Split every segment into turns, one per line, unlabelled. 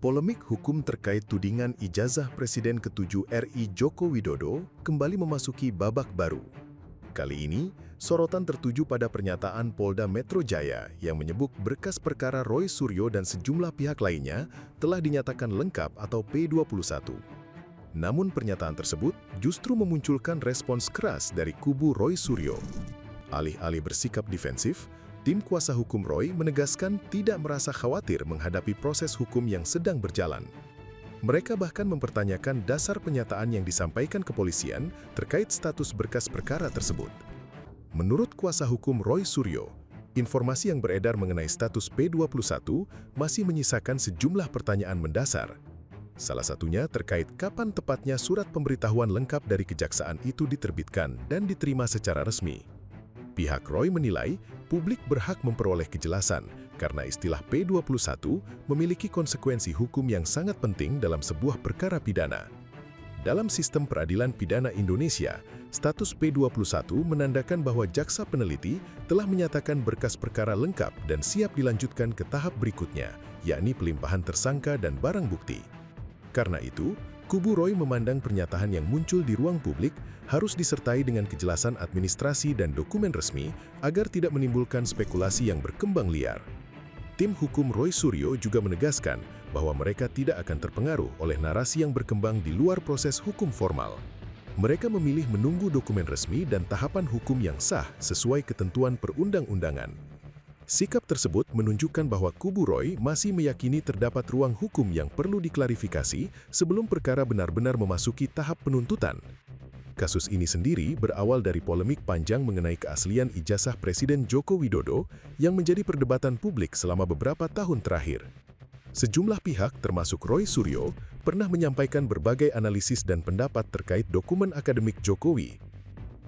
Polemik hukum terkait tudingan ijazah Presiden ke-7 RI Joko Widodo kembali memasuki babak baru. Kali ini, sorotan tertuju pada pernyataan Polda Metro Jaya yang menyebut berkas perkara Roy Suryo dan sejumlah pihak lainnya telah dinyatakan lengkap atau P21. Namun pernyataan tersebut justru memunculkan respons keras dari kubu Roy Suryo. Alih-alih bersikap defensif, tim kuasa hukum Roy menegaskan tidak merasa khawatir menghadapi proses hukum yang sedang berjalan. Mereka bahkan mempertanyakan dasar pernyataan yang disampaikan kepolisian terkait status berkas perkara tersebut. Menurut kuasa hukum Roy Suryo, informasi yang beredar mengenai status P21 masih menyisakan sejumlah pertanyaan mendasar. Salah satunya terkait kapan tepatnya surat pemberitahuan lengkap dari kejaksaan itu diterbitkan dan diterima secara resmi. Pihak Roy menilai publik berhak memperoleh kejelasan karena istilah P21 memiliki konsekuensi hukum yang sangat penting dalam sebuah perkara pidana. Dalam sistem peradilan pidana Indonesia, status P21 menandakan bahwa jaksa peneliti telah menyatakan berkas perkara lengkap dan siap dilanjutkan ke tahap berikutnya, yakni pelimpahan tersangka dan barang bukti. Karena itu, kubu Roy memandang pernyataan yang muncul di ruang publik harus disertai dengan kejelasan administrasi dan dokumen resmi agar tidak menimbulkan spekulasi yang berkembang liar. Tim hukum Roy Suryo juga menegaskan bahwa mereka tidak akan terpengaruh oleh narasi yang berkembang di luar proses hukum formal. Mereka memilih menunggu dokumen resmi dan tahapan hukum yang sah sesuai ketentuan perundang-undangan. Sikap tersebut menunjukkan bahwa kubu Roy masih meyakini terdapat ruang hukum yang perlu diklarifikasi sebelum perkara benar-benar memasuki tahap penuntutan. Kasus ini sendiri berawal dari polemik panjang mengenai keaslian ijazah Presiden Joko Widodo yang menjadi perdebatan publik selama beberapa tahun terakhir. Sejumlah pihak termasuk Roy Suryo pernah menyampaikan berbagai analisis dan pendapat terkait dokumen akademik Jokowi.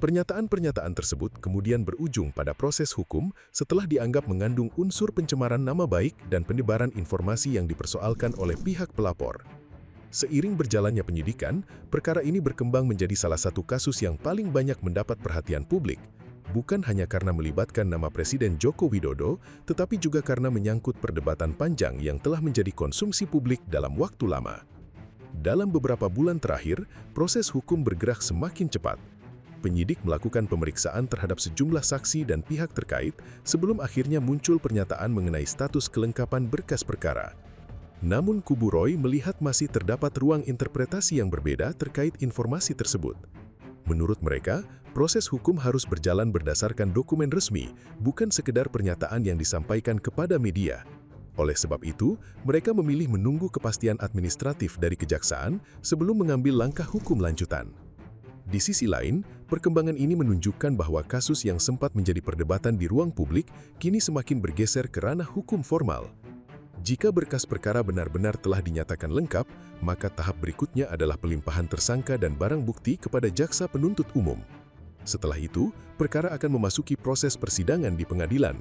Pernyataan-pernyataan tersebut kemudian berujung pada proses hukum setelah dianggap mengandung unsur pencemaran nama baik dan penyebaran informasi yang dipersoalkan oleh pihak pelapor. Seiring berjalannya penyidikan, perkara ini berkembang menjadi salah satu kasus yang paling banyak mendapat perhatian publik, bukan hanya karena melibatkan nama Presiden Joko Widodo, tetapi juga karena menyangkut perdebatan panjang yang telah menjadi konsumsi publik dalam waktu lama. Dalam beberapa bulan terakhir, proses hukum bergerak semakin cepat. Penyidik melakukan pemeriksaan terhadap sejumlah saksi dan pihak terkait sebelum akhirnya muncul pernyataan mengenai status kelengkapan berkas perkara. Namun kubu Roy melihat masih terdapat ruang interpretasi yang berbeda terkait informasi tersebut. Menurut mereka, proses hukum harus berjalan berdasarkan dokumen resmi, bukan sekedar pernyataan yang disampaikan kepada media. Oleh sebab itu, mereka memilih menunggu kepastian administratif dari kejaksaan sebelum mengambil langkah hukum lanjutan. Di sisi lain, perkembangan ini menunjukkan bahwa kasus yang sempat menjadi perdebatan di ruang publik kini semakin bergeser ke ranah hukum formal. Jika berkas perkara benar-benar telah dinyatakan lengkap, maka tahap berikutnya adalah pelimpahan tersangka dan barang bukti kepada jaksa penuntut umum. Setelah itu, perkara akan memasuki proses persidangan di pengadilan.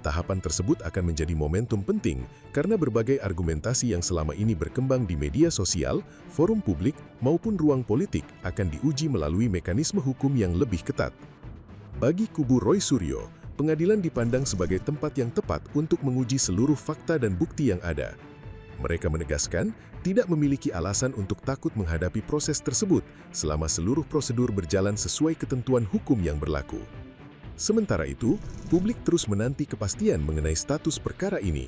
Tahapan tersebut akan menjadi momentum penting karena berbagai argumentasi yang selama ini berkembang di media sosial, forum publik, maupun ruang politik akan diuji melalui mekanisme hukum yang lebih ketat. Bagi kubu Roy Suryo, pengadilan dipandang sebagai tempat yang tepat untuk menguji seluruh fakta dan bukti yang ada. Mereka menegaskan tidak memiliki alasan untuk takut menghadapi proses tersebut selama seluruh prosedur berjalan sesuai ketentuan hukum yang berlaku. Sementara itu, publik terus menanti kepastian mengenai status perkara ini.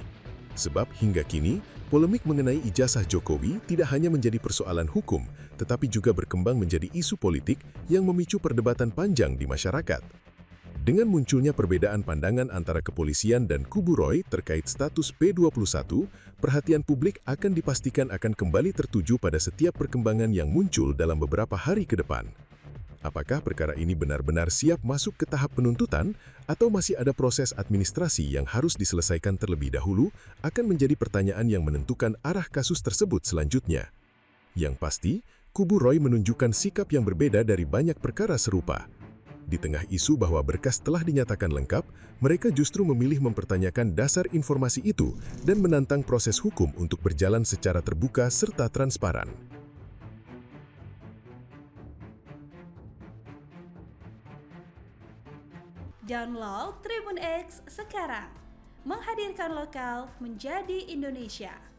Sebab hingga kini, polemik mengenai ijazah Jokowi tidak hanya menjadi persoalan hukum, tetapi juga berkembang menjadi isu politik yang memicu perdebatan panjang di masyarakat. Dengan munculnya perbedaan pandangan antara kepolisian dan kubu Roy terkait status P21, perhatian publik akan dipastikan akan kembali tertuju pada setiap perkembangan yang muncul dalam beberapa hari ke depan. Apakah perkara ini benar-benar siap masuk ke tahap penuntutan atau masih ada proses administrasi yang harus diselesaikan terlebih dahulu akan menjadi pertanyaan yang menentukan arah kasus tersebut selanjutnya. Yang pasti, kubu Roy menunjukkan sikap yang berbeda dari banyak perkara serupa. Di tengah isu bahwa berkas telah dinyatakan lengkap, mereka justru memilih mempertanyakan dasar informasi itu dan menantang proses hukum untuk berjalan secara terbuka serta transparan.
Download Tribun X sekarang, menghadirkan lokal menjadi Indonesia.